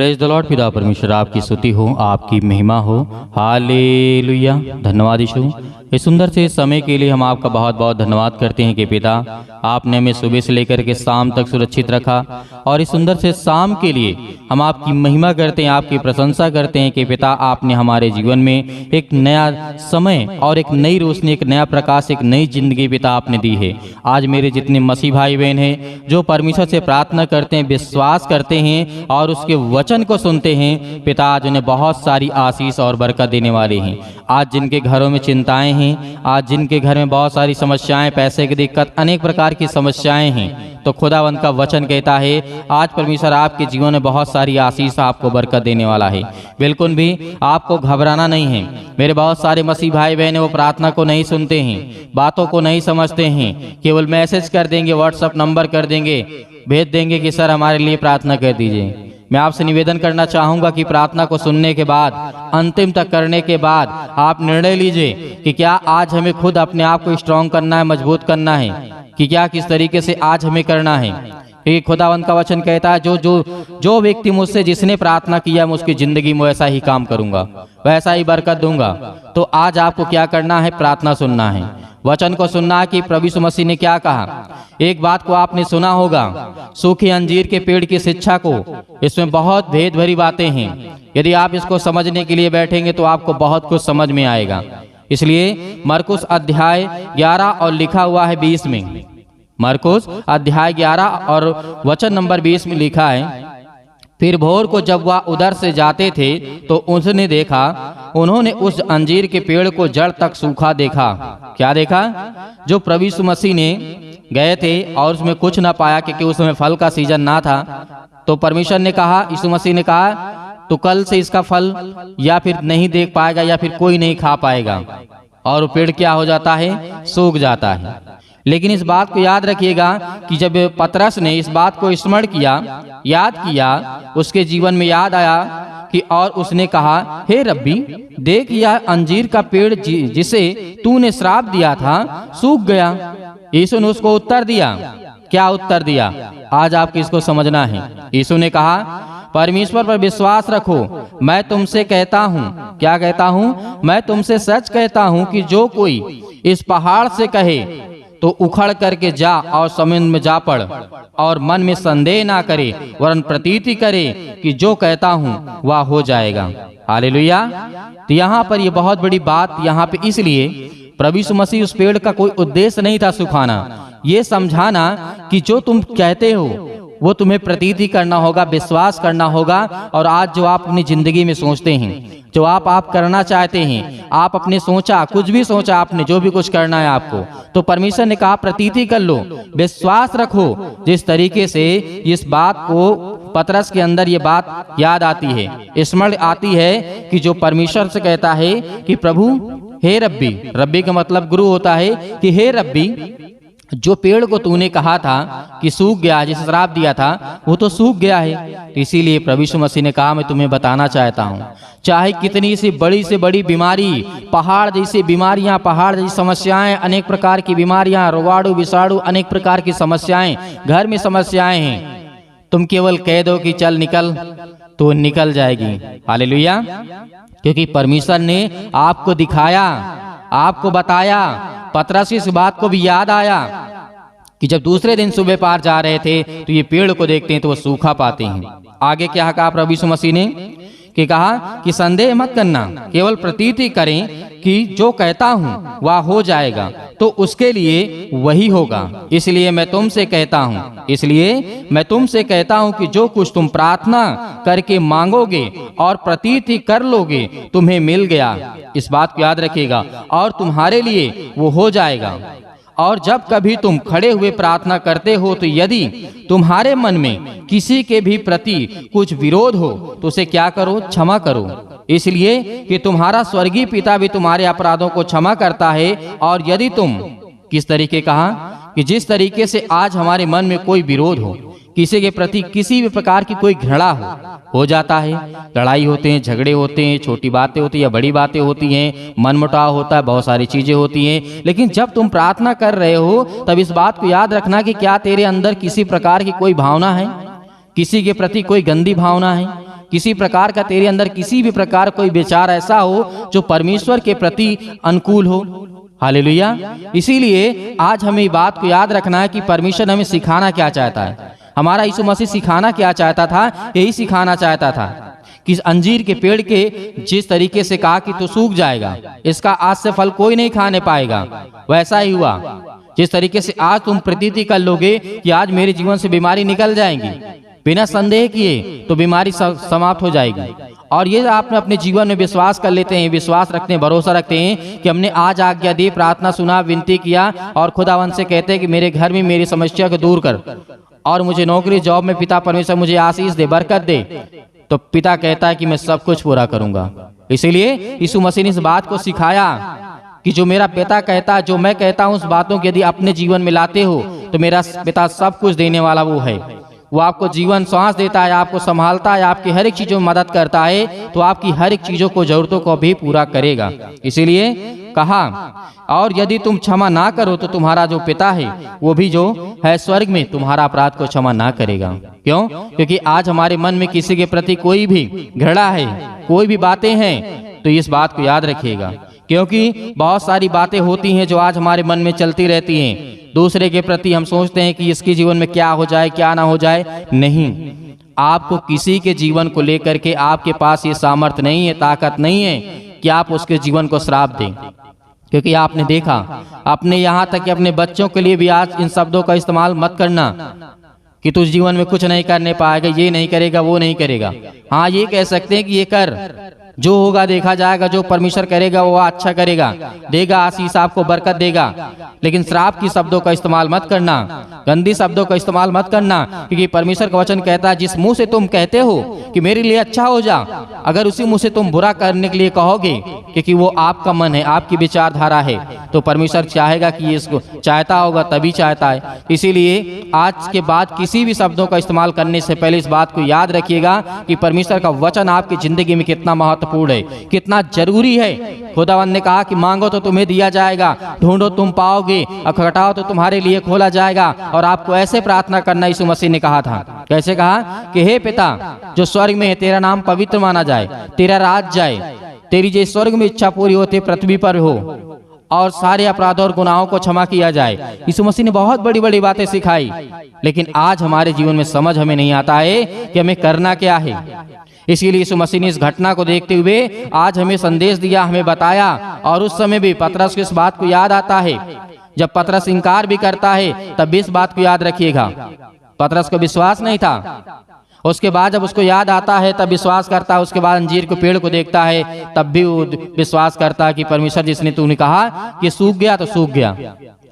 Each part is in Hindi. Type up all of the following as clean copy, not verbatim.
Praise the Lord. पिता परमेश्वर आपकी स्तुति हो, आपकी महिमा हो। हालेलुया। धन्यवाद यीशु। इस सुंदर से समय के लिए हम आपका बहुत बहुत धन्यवाद करते हैं कि पिता आपने हमें सुबह से लेकर के शाम तक सुरक्षित रखा, और इस सुंदर से शाम के लिए हम आपकी महिमा करते हैं, आपकी प्रशंसा करते हैं कि पिता आपने हमारे जीवन में एक नया समय और एक नई रोशनी, एक नया प्रकाश, एक नई जिंदगी पिता आपने दी है। आज मेरे जितने मसीह भाई बहन हैं जो परमेश्वर से प्रार्थना करते हैं, विश्वास करते हैं और उसके वचन को सुनते हैं, पिता आज उन्हें बहुत सारी आशीष और बरकत देने वाले हैं। आज जिनके घरों में चिंताएं हैं, आज जिनके घर में बहुत सारी समस्याएं, पैसे की दिक्कत, अनेक प्रकार की समस्याएं हैं, तो खुदावंद का वचन कहता है आज परमेश्वर आपके जीवन में बहुत सारी आशीष, आपको बरकत देने वाला है। बिल्कुल भी आपको घबराना नहीं है। मेरे बहुत सारे मसीह भाई बहन वो प्रार्थना को नहीं सुनते हैं, बातों को नहीं समझते हैं, केवल मैसेज कर देंगे, व्हाट्सएप नंबर कर देंगे, भेज देंगे कि सर हमारे लिए प्रार्थना कर दीजिए। मैं आपसे निवेदन करना चाहूँगा कि प्रार्थना को सुनने के बाद, अंतिम तक करने के बाद आप निर्णय लीजिए कि क्या आज हमें खुद अपने आप को स्ट्रॉन्ग करना है, मजबूत करना है, कि क्या किस तरीके से आज हमें करना है। क्योंकि खुदावंत का वचन कहता है जो व्यक्ति मुझसे जिसने प्रार्थना किया मैं उसकी जिंदगी में वैसा ही काम करूँगा, वैसा ही बरकत दूंगा। तो आज आपको क्या करना है? प्रार्थना सुनना है, वचन को सुनना है कि प्रभु यीशु मसीह ने क्या कहा। एक बात को आपने सुना होगा, सूखे अंजीर के पेड़ की शिक्षा को, इसमें बहुत भेद भरी बातें हैं। यदि आप इसको समझने के लिए बैठेंगे तो आपको बहुत कुछ समझ में आएगा। इसलिए मरकुस अध्याय 11 और लिखा हुआ है 20 में, मरकुस अध्याय 11 और वचन नंबर 20 में लिखा है, फिर भोर को जब वह उधर से जाते थे तो उसने देखा, उन्होंने उस अंजीर के पेड़ को जड़ तक सूखा देखा। क्या देखा? जो प्रभु यीशु मसीह ने गए थे और उसमें कुछ ना पाया क्योंकि उसमें फल का सीजन ना था। तो परमेश्वर ने कहा, यीशु मसीह ने कहा तो कल से इसका फल या फिर नहीं देख पाएगा या फिर कोई नहीं खा पाएगा, और पेड़ क्या हो जाता है? सूख जाता है। लेकिन इस बात को याद रखिएगा कि जब पतरस ने इस बात को स्मरण किया, याद किया, उसके जीवन में याद आया कि और उसने कहा, हे रब्बी देख यह अंजीर का पेड़ जिसे तूने श्राप दिया था सूख गया। यीशु ने उसको उत्तर दिया। क्या उत्तर दिया? आज आपको इसको समझना है। यीशु ने कहा, परमेश्वर पर विश्वास रखो, मैं तुमसे कहता हूँ। क्या कहता हूँ? मैं तुमसे सच कहता हूँ कि जो कोई इस पहाड़ से कहे तो उखड़ करके जा और समुद्र में जा पड़, और मन में संदेह ना करे वरन प्रतीति करे कि जो कहता हूँ वह हो जाएगा। हालेलुया। तो यहाँ पर ये बहुत बड़ी बात यहाँ पे, इसलिए प्रभु यीशु मसीह उस पेड़ का कोई उद्देश्य नहीं था सुखाना, ये समझाना कि जो तुम कहते हो वो तुम्हें प्रतीति करना होगा, विश्वास करना होगा। और आज जो आप अपनी जिंदगी में सोचते हैं, जो आप करना चाहते हैं, आप अपने सोचा, कुछ भी सोचा आपने, जो भी कुछ करना है आपको, तो परमेश्वर ने कहा प्रतीति कर लो, विश्वास रखो। जिस तरीके से इस बात को पतरस के अंदर ये बात याद आती है, स्मरण आती है कि जो परमेश्वर से कहता है कि प्रभु हे रब्बी, रब्बी का मतलब गुरु होता है, कि हे रब्बी जो पेड़ को तूने कहा था कि सूख गया, जिसे श्राप दिया था वो तो सूख गया है। तो इसीलिए प्रभु यीशु मसीह ने कहा मैं तुम्हें बताना चाहता हूँ, चाहे कितनी सी बड़ी बीमारी, पहाड़ जैसी बीमारियां, पहाड़ जैसी समस्याएं, अनेक प्रकार की बीमारियां, रोगाणु विषाणु, अनेक प्रकार की समस्याएं, घर में समस्याएं हैं, तुम केवल कह दो कि चल निकल, तो निकल जाएगी। हालेलुया। क्योंकि परमेश्वर ने आपको दिखाया, आपको बताया। पतरस इस बात को भी याद आया कि जब दूसरे दिन सुबह पार जा रहे थे तो ये पेड़ को देखते हैं तो वो सूखा पाते हैं। आगे क्या कहा प्रभु यीशु मसीह ने? कि कहा कि संदेह मत करना, केवल प्रतीति करें कि जो कहता हूँ वह हो जाएगा, तो उसके लिए वही होगा। इसलिए मैं तुमसे कहता हूँ कि जो कुछ तुम प्रार्थना करके मांगोगे और प्रतीति कर लोगे तुम्हें मिल गया। इस बात को याद रखिएगा, और तुम्हारे लिए वो हो जाएगा। और जब कभी तुम खड़े हुए प्रार्थना करते हो तो यदि तुम्हारे मन में किसी के भी प्रति कुछ विरोध हो तो उसे क्या करो? क्षमा करो, इसलिए कि तुम्हारा स्वर्गीय पिता भी तुम्हारे अपराधों को क्षमा करता है। और यदि तुम, किस तरीके कहा? कि जिस तरीके से आज हमारे मन में कोई विरोध हो, किसी के प्रति किसी भी प्रकार की कोई घृणा हो जाता है, लड़ाई होते हैं, झगड़े होते हैं, छोटी बातें होती हैं या बड़ी बातें होती हैं, मनमुटाव होता है, बहुत सारी चीजें होती हैं। लेकिन जब तुम प्रार्थना कर रहे हो तब इस बात को याद रखना कि क्या तेरे अंदर किसी प्रकार की कोई भावना है, किसी के प्रति कोई गंदी भावना है, किसी प्रकार का तेरे अंदर किसी भी प्रकार कोई विचार ऐसा हो जो परमेश्वर के प्रति अनुकूल हो। हालेलुया। इसीलिए आज हमें बात को याद रखना है कि परमेश्वर हमें सिखाना क्या चाहता है। हमारा यीशु मसीह सिखाना क्या चाहता था, यही सिखाना चाहता था कि अंजीर के पेड़ के जिस तरीके से कहा कि तू सूख जाएगा, इसका आज से फल कोई नहीं खाने पाएगा, वैसा ही हुआ। जिस तरीके से आज तुम प्रतीति कर लोगे कि आज मेरे जीवन से बीमारी निकल जाएगी, बिना संदेह किए तो बीमारी समाप्त हो जाएगी। और ये आपने अपने जीवन में विश्वास कर लेते हैं, विश्वास रखते हैं, भरोसा रखते हैं कि हमने आज आज्ञा दी, प्रार्थना सुना, विनती किया और खुदावन से कहते हैं कि मेरे घर में मेरी समस्या को दूर कर और मुझे नौकरी जॉब में पिता परमेश्वर मुझे आशीष दे, बरकत दे, तो पिता कहता है कि मैं सब कुछ पूरा करूंगा। इसीलिए यीशु मसीह ने इस बात को सिखाया कि जो मेरा पिता कहता है, जो मैं कहता हूं, उस बातों को यदि अपने जीवन में लाते हो तो मेरा पिता सब कुछ देने वाला वो है। वो आपको जीवन सांस देता है, आपको संभालता है, आपकी हर एक चीजों में मदद करता है, तो आपकी हर एक चीजों को जरूरतों को भी पूरा करेगा। इसीलिए कहा, और यदि तुम क्षमा ना करो तो तुम्हारा जो पिता है वो भी जो है स्वर्ग में तुम्हारा अपराध को क्षमा ना करेगा। क्यों? क्योंकि आज हमारे मन में किसी के प्रति कोई भी घृणा है, कोई भी बातें हैं, तो इस बात को याद रखिएगा। क्योंकि बहुत सारी बातें होती हैं जो आज हमारे मन में चलती रहती हैं। दूसरे के प्रति हम सोचते हैं कि इसके जीवन में क्या हो जाए, क्या ना हो जाए। नहीं, आपको किसी के जीवन को लेकर के आपके पास ये सामर्थ्य नहीं है, ताकत नहीं है कि आप उसके जीवन को श्राप दें। क्योंकि आपने देखा, अपने यहाँ तक कि अपने बच्चों के लिए भी आज इन शब्दों का इस्तेमाल मत करना कि तुझ जीवन में कुछ नहीं करने पाएगा, ये नहीं करेगा, वो नहीं करेगा। हाँ, ये कह सकते हैं कि ये कर, जो होगा देखा जाएगा, जो परमेश्वर करेगा वो अच्छा करेगा, देगा आशीष, आपको बरकत देगा। लेकिन श्राप की शब्दों का इस्तेमाल मत करना, गंदी शब्दों का इस्तेमाल मत करना, क्योंकि परमेश्वर का वचन कहता है जिस मुंह से तुम कहते हो कि मेरे लिए अच्छा हो जा, अगर उसी मुंह से तुम बुरा करने के लिए कहोगे, क्योंकि वो आपका मन है, आपकी विचारधारा है, तो परमेश्वर चाहेगा कि ये इसको चाहता होगा, तभी चाहता है। इसीलिए आज के बाद किसी भी शब्दों का इस्तेमाल करने से पहले इस बात को याद रखिएगा कि परमेश्वर का वचन आपकी जिंदगी में कितना महत्वपूर्ण है, कितना जरूरी है। खुदावंद ने कहा कि मांगो तो तुम्हें दिया जाएगा, ढूंढो तुम पाओगे, और खटखटाओ तो तुम्हारे लिए खोला जाएगा। और आपको ऐसे प्रार्थना करना यीशु मसीह ने कहा था। कैसे कहा? कि हे पिता जो स्वर्ग में है, तेरा नाम पवित्र माना जाए, तेरा राज जाए, तेरी जो स्वर्ग में इच्छा पूरी होती पृथ्वी पर हो, और सारे अपराधों और गुनाहों को क्षमा किया जाए। यीशु मसीह ने बहुत बड़ी बड़ी बातें सिखाई, लेकिन आज हमारे जीवन में समझ हमें नहीं आता है कि हमें करना क्या है। इसीलिए यीशु मसीह ने इस घटना को देखते हुए आज हमें संदेश दिया, हमें बताया। और उस समय भी पतरस को इस बात को याद आता है, जब पतरस इंकार भी करता है तब भी इस बात को याद रखिएगा। पतरस को विश्वास नहीं था, उसके बाद जब उसको याद आता है तब विश्वास करता है। उसके बाद अंजीर के पेड़ को देखता है तब भी वो विश्वास करता है कि परमेश्वर जिसने तूने कहा कि सूख गया तो सूख गया।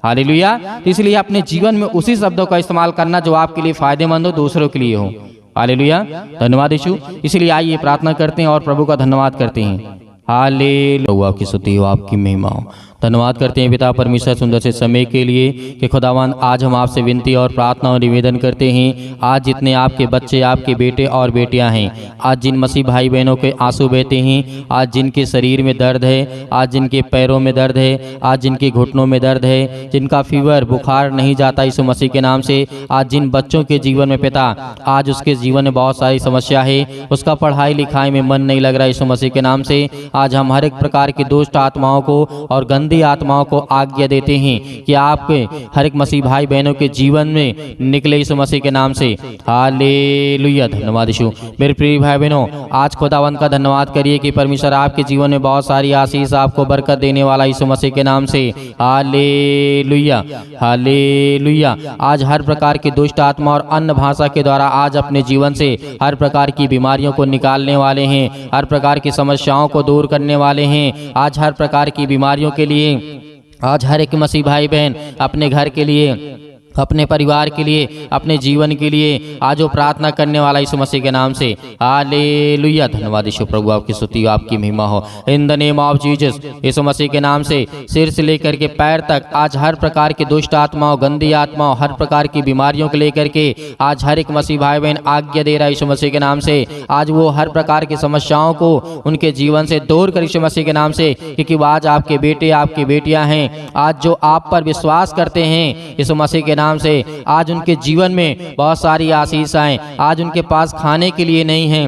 हालेलुया। तो इसलिए अपने जीवन में उसी शब्दों का इस्तेमाल करना जो आपके लिए फायदेमंद हो, दूसरों के लिए हो। हालेलुया। धन्यवाद यीशु। इसलिए आइए प्रार्थना करते हैं और प्रभु का धन्यवाद करते हैं। हालेलुया। आपकी स्तुति हो, आपकी महिमा हो। धन्यवाद करते हैं पिता परमेश्वर सुंदर से समय के लिए कि खुदावन आज हम आपसे विनती और प्रार्थना और निवेदन करते हैं। आज जितने आपके बच्चे, आपके बेटे और बेटियां हैं, आज जिन मसीह भाई बहनों के आंसू बहते हैं, आज जिनके शरीर में दर्द है, आज जिनके पैरों में दर्द है, आज जिनके घुटनों में दर्द है, जिनका फीवर बुखार नहीं जाता यीशु मसीह के नाम से, आज जिन बच्चों के जीवन में पिता आज उसके जीवन में बहुत सारी समस्या है, उसका पढ़ाई लिखाई में मन नहीं लग रहा यीशु मसीह के नाम से, आज हम हर एक प्रकार की दुष्ट आत्माओं को और गंदी आत्माओं को आज्ञा देते हैं कि आपके हर एक मसीह भाई बहनों के जीवन में निकले यीशु मसीह के नाम से। हालेलुया। धन्यवाद यीशु। मेरे प्रिय भाई बहनों, आज खुदावंद का धन्यवाद करिए कि परमेश्वर आपके जीवन में बहुत सारी आशीष, आपको बरकत देने वाला यीशु मसीह के नाम से। Hallelujah, hallelujah. आज हर प्रकार की दुष्ट आत्मा और अन्य भाषा के द्वारा आज अपने जीवन से हर प्रकार की बीमारियों को निकालने वाले हैं, हर प्रकार की समस्याओं को दूर करने वाले हैं। आज हर प्रकार की बीमारियों के लिए आज हर एक मसीह भाई बहन अपने घर के लिए, अपने परिवार के लिए, अपने जीवन के लिए आज वो प्रार्थना करने वाला यीशु मसीह के नाम से। हालेलुया। धन्यवाद यीशु। प्रभु आपकी स्तुति, आपकी महिमा हो। In the name of Jesus, Yeshu Masih के नाम से सिर से लेकर के पैर तक आज हर प्रकार की दुष्ट आत्माओं, गंदी आत्माओं, हर प्रकार की बीमारियों को लेकर के आज हर एक मसीह भाई बहन आज्ञा दे रहा है यीशु मसीह के नाम से। आज वो हर प्रकार की समस्याओं को उनके जीवन से दूर कर यीशु मसीह के नाम से, क्योंकि वो आज आपके बेटे, आपकी बेटियां हैं, आज जो आप पर विश्वास करते हैं यीशु मसीह के नाम से, आज उनके जीवन में बहुत सारी आशीष आए। आज उनके पास खाने के लिए नहीं है,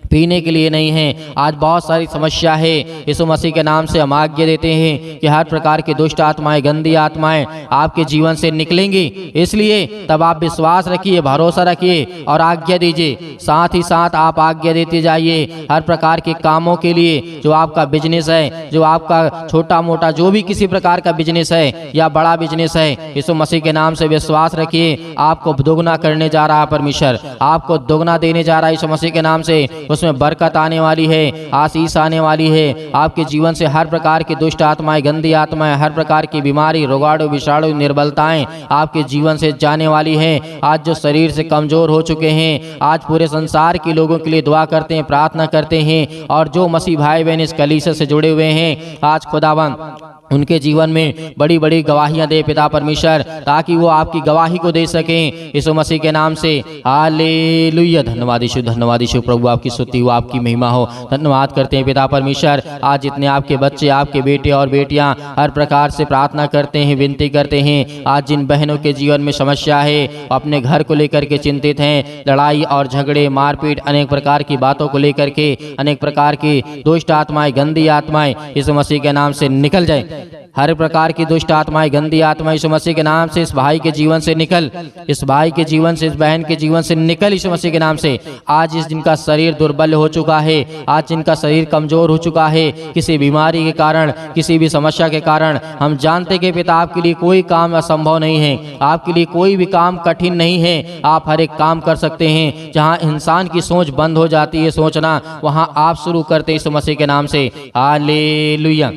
पीने के लिए नहीं है। आज बहुत सारी समस्या है। यीशु मसीह के नाम से हम आज्ञा देते हैं कि हर प्रकार की दुष्ट आत्माएं, गंदी आत्माएं आपके जीवन से निकलेंगी। इसलिए तब आप विश्वास रखिए, भरोसा रखिए और आज्ञा दीजिए। साथ ही साथ आप आज्ञा देते जाइए हर प्रकार के कामों के लिए। जो आपका बिजनेस है, जो आपका छोटा मोटा जो भी किसी प्रकार का बिजनेस है या बड़ा बिजनेस है, यीशु मसीह के नाम से विश्वास रखिए। आपको दोगुना करने जा रहा है परमेश्वर, आपको दोगुना देने जा रहा है यीशु मसीह के नाम से। उसमें बरकत आने वाली है, आशीष आने वाली है। आपके जीवन से हर प्रकार की दुष्ट आत्माएं, गंदी आत्माएं, हर प्रकार की बीमारी, रोगाणु, विषाणु, निर्बलताएं आपके जीवन से जाने वाली हैं। आज जो शरीर से कमजोर हो चुके हैं, आज पूरे संसार के लोगों के लिए दुआ करते हैं, प्रार्थना करते हैं। और जो मसीह भाई बहन इस कलीसिया से जुड़े हुए हैं, आज खुदावंद उनके जीवन में बड़ी बड़ी गवाहियां दे पिता परमेश्वर, ताकि वो आपकी गवाही को दे सकें यीशु मसीह के नाम से। हालेलुया। धन्यवाद यीशु, धन्यवाद यीशु। प्रभु आपकी स्तुति हो, आपकी महिमा हो। धन्यवाद करते हैं पिता परमेश्वर। आज जितने आपके बच्चे, आपके बेटे और बेटियां हर प्रकार से प्रार्थना करते हैं, विनती करते हैं, आज जिन बहनों के जीवन में समस्या है, अपने घर को लेकर के चिंतित हैं, लड़ाई और झगड़े, मारपीट, अनेक प्रकार की बातों को लेकर के, अनेक प्रकार की दुष्ट आत्माएं, गंदी आत्माएं यीशु मसीह के नाम से निकल जाए। हर प्रकार की दुष्ट आत्माएं, गंदी आत्माएं यीशु मसीह के नाम से इस भाई के जीवन से निकल, इस भाई के जीवन से, इस बहन के जीवन से निकल यीशु मसीह के नाम से। आज इस जिनका शरीर दुर्बल हो चुका है, आज जिनका शरीर कमजोर हो चुका है किसी बीमारी के कारण, किसी भी समस्या के कारण, हम जानते कि पिता आपके लिए कोई काम असंभव नहीं है, आपके लिए कोई भी काम कठिन नहीं है। आप हर एक काम कर सकते हैं। जहाँ इंसान की सोच बंद हो जाती है सोचना, वहाँ आप शुरू करते हैं यीशु मसीह के नाम से। Hallelujah,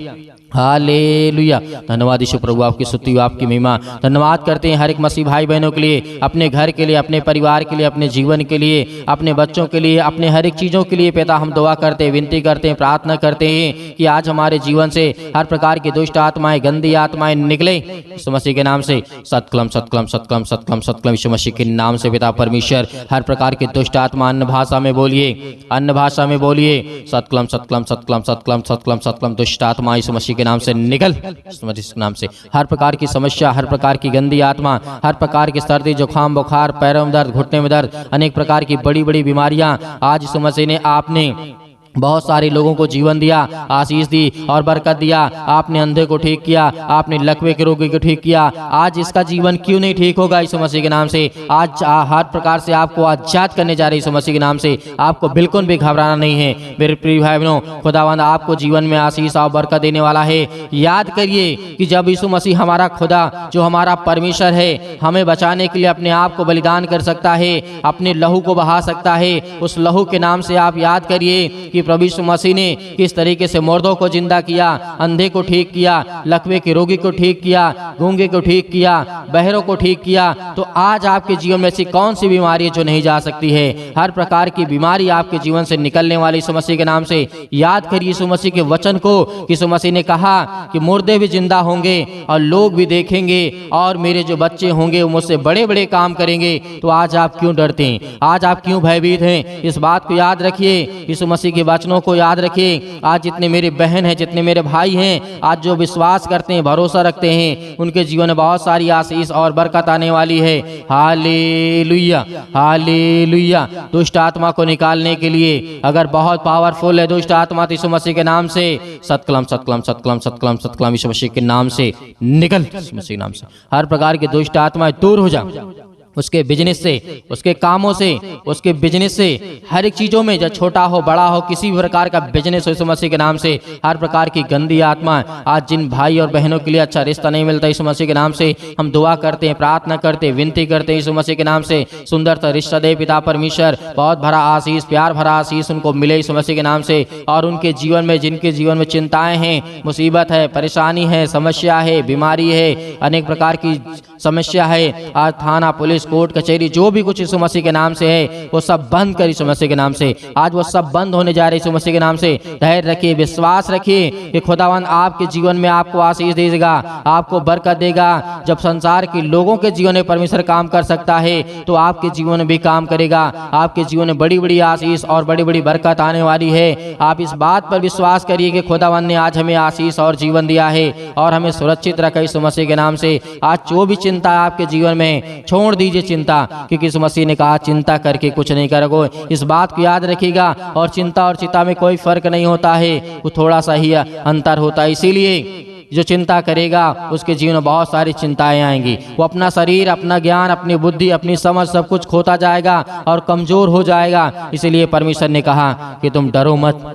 hallelujah. धन्यवाद यीशु। प्रभु आपकी स्तुति हो, आपकी महिमा। धन्यवाद करते हैं हर एक मसीह भाई बहनों के लिए, अपने घर के लिए, अपने परिवार के लिए, अपने जीवन के लिए, अपने बच्चों के लिए, अपने हर एक चीज़ों के लिए पिता हम दुआ करते हैं, विनती करते हैं, प्रार्थना करते हैं कि आज हमारे जीवन से हर प्रकार की दुष्ट आत्माएं, गंदी आत्माएं निकले यीशु मसीह के नाम से। सतकलम सतकलम सतकलम सतकलम सतकलम यीशु मसीह के नाम से पिता परमेश्वर। हर प्रकार की दुष्ट आत्मा अन्य भाषा में बोलिए, अन्य भाषा में बोलिए। सतकलम सतकलम सतकलम सतकलम सतकलम सतकलम दुष्ट आत्मा यीशु मसीह के नाम से निकल, इस नाम से। हर प्रकार की समस्या, हर प्रकार की गंदी आत्मा, हर प्रकार की सर्दी, जुकाम, बुखार, पैरों में दर्द, घुटने में दर्द, अनेक प्रकार की बड़ी बड़ी बीमारियां, आज यीशु मसीह ने आपने बहुत सारे लोगों को जीवन दिया, आशीष दी और बरकत दिया। आपने अंधे को ठीक किया, आपने लकवे के रोगी को ठीक किया। आज इसका जीवन क्यों नहीं ठीक होगा यीशु मसीह के नाम से। आज हर प्रकार से आपको आजाद करने जा रहे यीशु मसीह के नाम से। आपको बिल्कुल भी घबराना नहीं है मेरे प्रिय भाई बहनों। खुदावंद आपको जीवन में आशीष और बरकत देने वाला है। याद करिए कि जब यीशु मसीह हमारा खुदा, जो हमारा परमेश्वर है, हमें बचाने के लिए अपने आप को बलिदान कर सकता है, अपने लहू को बहा सकता है, उस लहू के नाम से आप याद करिए कि प्रभु यीशु मसीह ने किस तरीके से मुर्दों को जिंदा किया, अंधे को ठीक किया, लकवे के रोगी को ठीक किया, गूंगे को ठीक किया, बहरों को ठीक किया। तो आज आपके जीवन में ऐसी कौन सी बीमारी है जो नहीं जा सकती है। हर प्रकार की बीमारी आपके जीवन से निकलने वाली यीशु मसीह के नाम से। याद करिए यीशु मसीह के वचन को। यीशु मसीह ने कहा कि मुर्दे भी जिंदा होंगे और लोग भी देखेंगे और मेरे जो बच्चे होंगे वो मुझसे बड़े बड़े काम करेंगे। तो आज आप क्यों डरते हैं, आज आप क्यों भयभीत हैं। इस बात को याद रखिए, यीशु मसीह के वचनों को याद रखिए। आज जितने मेरे बहन हैं, जितने मेरे भाई हैं, आज जो विश्वास करते हैं, भरोसा रखते हैं, उनके जीवन में बहुत सारी आशीष और बरकत आने वाली है। Hallelujah, hallelujah. दुष्ट आत्मा को निकालने के लिए अगर बहुत पावरफुल है दुष्ट आत्मा, तो यीशु मसीह के नाम से सतकलम सतकलम सतकलम सतकलम सतकलम यीशु मसीह के नाम से निकल, यीशु मसीह के नाम से। हर प्रकार की दुष्ट आत्माएं दूर हो जा, उसके बिजनेस से, उसके कामों से, उसके बिजनेस से, हर एक चीज़ों में, जब छोटा हो बड़ा हो, किसी भी प्रकार का बिजनेस हो, यीशु मसीह के नाम से हर प्रकार की गंदी आत्मा, आज जिन भाई और बहनों के लिए अच्छा रिश्ता नहीं मिलता, यीशु मसीह के नाम से हम दुआ करते हैं, प्रार्थना करते हैं, विनती करते हैं यीशु मसीह के नाम से। सुंदर सा रिश्ता दे पिता परमेश्वर, बहुत भरा आशीष, प्यार भरा आशीष उनको मिले यीशु मसीह के नाम से। और उनके जीवन में, जिनके जीवन में चिंताएं हैं, मुसीबत है, परेशानी है, समस्या है, बीमारी है, अनेक प्रकार की समस्या है, आज थाना, पुलिस, कोर्ट कचहरी, जो भी कुछ यीशु मसीह के नाम से है वो सब बंद कर यीशु मसीह के नाम से। आज वो सब बंद होने जा रहे यीशु मसीह के नाम से। धैर्य रखिए, विश्वास रखिए कि खुदावन आपके जीवन में आपको आशीष देगा, आपको बरकत देगा। जब संसार के लोगों के जीवन में परमेश्वर काम कर सकता है तो आपके जीवन में भी काम करेगा। आपके जीवन में बड़ी बड़ी आशीष और बड़ी बड़ी बरकत आने वाली है। आप इस बात पर विश्वास करिए कि खुदावन ने आज हमें आशीष और जीवन दिया है और हमें सुरक्षित रखा यीशु मसीह के नाम से। आज जो भी चिंता आपके जीवन में, छोड़ दीजिए चिंता, क्योंकि यीशु मसीह ने कहा चिंता करके कुछ नहीं करोगे। इस बात को याद रखिएगा। और चिंता और चिंता में कोई फर्क नहीं होता है, वो थोड़ा सा ही अंतर होता है। इसीलिए जो चिंता करेगा उसके जीवन में बहुत सारी चिंताएं आएंगी। वो अपना शरीर, अपना ज्ञान, अपनी बुद्धि, अपनी समझ सब कुछ खोता जाएगा और कमजोर हो जाएगा। इसीलिए परमेश्वर ने कहा कि तुम डरो मत,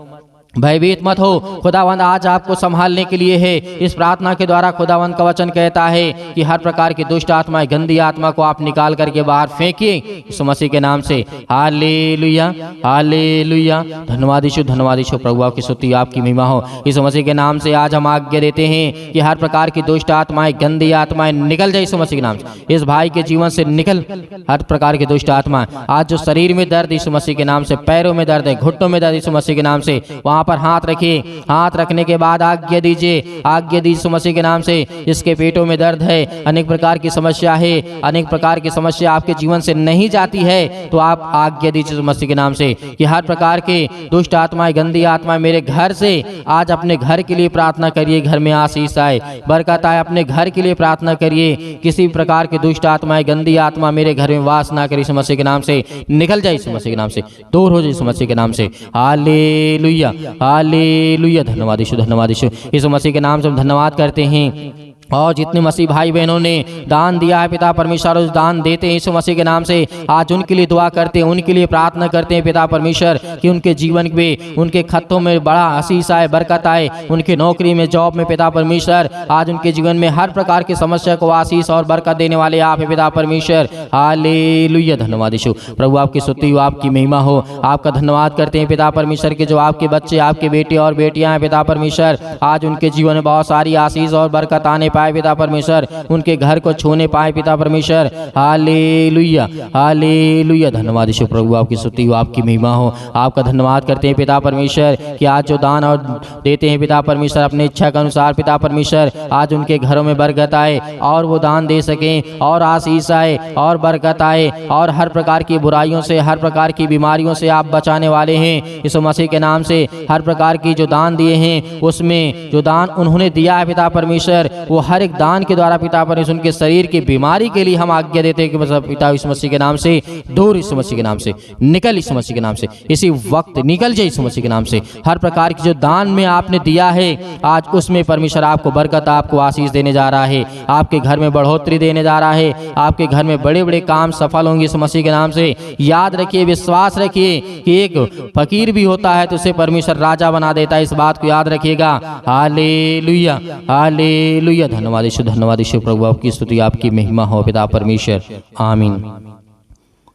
भयभीत मत हो, खुदावंद आज आपको संभालने के लिए है। इस प्रार्थना के द्वारा खुदावंद का वचन कहता है कि हर प्रकार की दुष्ट आत्मा, गंदी आत्मा को आप निकाल करके बाहर फेंकिए यीशु मसीह के नाम से। Hallelujah, hallelujah. धन्यवाद यीशु, धन्यवाद यीशु। प्रभु आपकी स्तुति, आपकी महिमा हो। यीशु मसीह के नाम से आज हम आज्ञा देते हैं कि हर प्रकार की दुष्ट आत्माएं, गंदी आत्माएं निकल जाए यीशु मसीह के नाम से। इस भाई के जीवन से निकल हर प्रकार की दुष्ट आत्मा। आज जो शरीर में दर्द यीशु मसीह के नाम से, पैरों में दर्द है, घुटनों में दर्द यीशु मसीह के नाम से, वहां पर हाथ रखिए। हाथ रखने के बाद आज्ञा दीजिए, आज्ञा दीजिए यीशु मसीह के नाम से। इसके पेटों में दर्द है, अनेक प्रकार की समस्या है, अनेक प्रकार की समस्या आपके जीवन से नहीं जाती है, तो आप आज्ञा दीजिए यीशु मसीह के नाम से कि हर प्रकार के दुष्ट आत्माएं, गंदी आत्माएं मेरे घर से आज अपने घर के लिए प्रार्थना करिए। घर में आशीष आए, बरकत आए। अपने घर के लिए प्रार्थना करिए। किसी प्रकार की दुष्ट आत्माएं, गंदी आत्मा मेरे घर में वास ना करे यीशु मसीह के नाम से। निकल जाए यीशु मसीह के नाम से, दूर हो जाए यीशु मसीह के नाम से। Hallelujah, hallelujah. धन्यवाद यीशु, धन्यवाद यीशु। यीशु मसीह के नाम से हम धन्यवाद करते हैं। और जितने मसीह भाई बहनों ने दान दिया है पिता परमेश्वर, उस दान देते हैं यीशु मसीह के नाम से। आज उनके लिए दुआ करते हैं, उनके लिए प्रार्थना करते हैं पिता परमेश्वर कि उनके जीवन में, उनके खतों में बड़ा आशीष आए, बरकत आए। उनके नौकरी में, जॉब में पिता परमेश्वर आज उनके जीवन में हर प्रकार की समस्या को आशीष और बरकत देने वाले आप है पिता परमेश्वर। हालेलुया, धन्यवाद यीशु। प्रभु आपकी स्तुति हो, आपकी महिमा हो। आपका धन्यवाद करते हैं पिता परमेश्वर के जो आपके बच्चे, आपके बेटे और बेटियां हैं पिता परमेश्वर, आज उनके जीवन में बहुत सारी आशीष और बरकत आने पाए पिता परमेश्वर, उनके घर को छूने पाए पिता परमेश्वर। Hallelujah, hallelujah. धन्यवाद यीशु। प्रभु आपकी स्तुति हो, आपकी महिमा हो। आपका धन्यवाद करते हैं पिता परमेश्वर कि आज जो दान और देते हैं पिता परमेश्वर अपनी इच्छा के अनुसार पिता परमेश्वर, आज उनके घरों में बरकत आए और वो दान दे सकें और आशीष आए और बरकत आए और हर प्रकार की बुराइयों से, हर प्रकार की बीमारियों से आप बचाने वाले हैं यीशु मसीह के नाम से। हर प्रकार की जो दान दिए हैं, उसमें जो दान उन्होंने दिया है पिता परमेश्वर, वो हर एक दान के द्वारा पिता परमेश्वर उनके शरीर की बीमारी के लिए हम आज्ञा देते हैं कि मतलब पिता यीशु मसीह के नाम से दूर, यीशु मसीह के नाम से निकल, यीशु मसीह के नाम से इसी वक्त निकल जाए यीशु मसीह के नाम से। हर प्रकार की जो दान में आपने दिया है, आज उसमें परमेश्वर आपको बरकत, आपको आशीष देने जा रहा है। आपके घर में बढ़ोतरी देने जा रहा है। आपके घर में बड़े बड़े काम सफल होंगे यीशु मसीह के नाम से। याद रखिए, विश्वास रखिए कि एक फकीर भी होता है तो उसे परमेश्वर राजा बना देता है। इस बात को याद रखिएगा। Hallelujah, hallelujah. धन्यवाद यीशु, धन्यवाद यीशु। प्रभु आपकी स्तुति, आपकी महिमा हो पिता परमेश्वर। आमीन।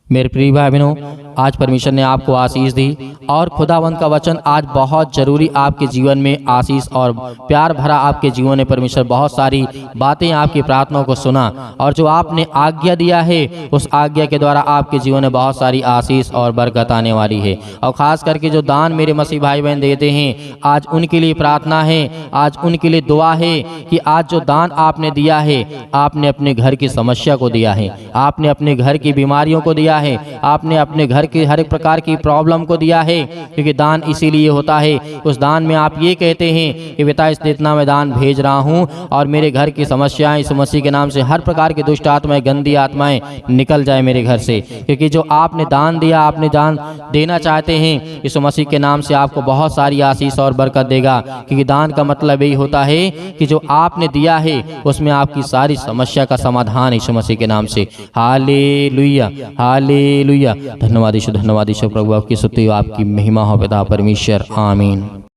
मेरे प्रिय भाई बहनों, आज परमेश्वर ने आपको आशीष दी और खुदावंत का वचन आज बहुत जरूरी आपके जीवन में आशीष और प्यार भरा आपके जीवन में परमेश्वर बहुत सारी बातें आपकी प्रार्थनाओं को सुना और जो आपने आज्ञा दिया है उस आज्ञा के द्वारा आपके जीवन में बहुत सारी आशीष और बरकत आने वाली है। और खास करके जो दान मेरे मसीह भाई बहन देते हैं, आज उनके लिए प्रार्थना है, आज उनके लिए दुआ है कि आज जो दान आपने दिया है, आपने अपने घर की समस्या को दिया है, आपने अपने घर की बीमारियों को दिया है, आपने अपने घर की हर एक प्रकार की प्रॉब्लम को दिया है। क्योंकि दान इसीलिए होता है, उस दान में आप ये कहते हैं कि पिता इतना मैं दान भेज रहा हूँ और मेरे घर की समस्याएं यीशु मसीह के नाम से, हर प्रकार की दुष्ट आत्माएं, गंदी आत्माएं निकल जाए मेरे घर से। क्योंकि जो आपने दान दिया, आपने दान देना चाहते हैं, यीशु मसीह के नाम से आपको बहुत सारी आशीष और बरकत देगा। क्योंकि दान का मतलब यही होता है कि जो आपने दिया है उसमें आपकी सारी समस्या का समाधान यीशु मसीह के नाम से। Hallelujah, hallelujah. धन्यवाद यीशु, धन्यवाद यीशु। प्रभु आपकी स्तुति, आपकी महिमा हो पिता परमेश्वर। आमीन।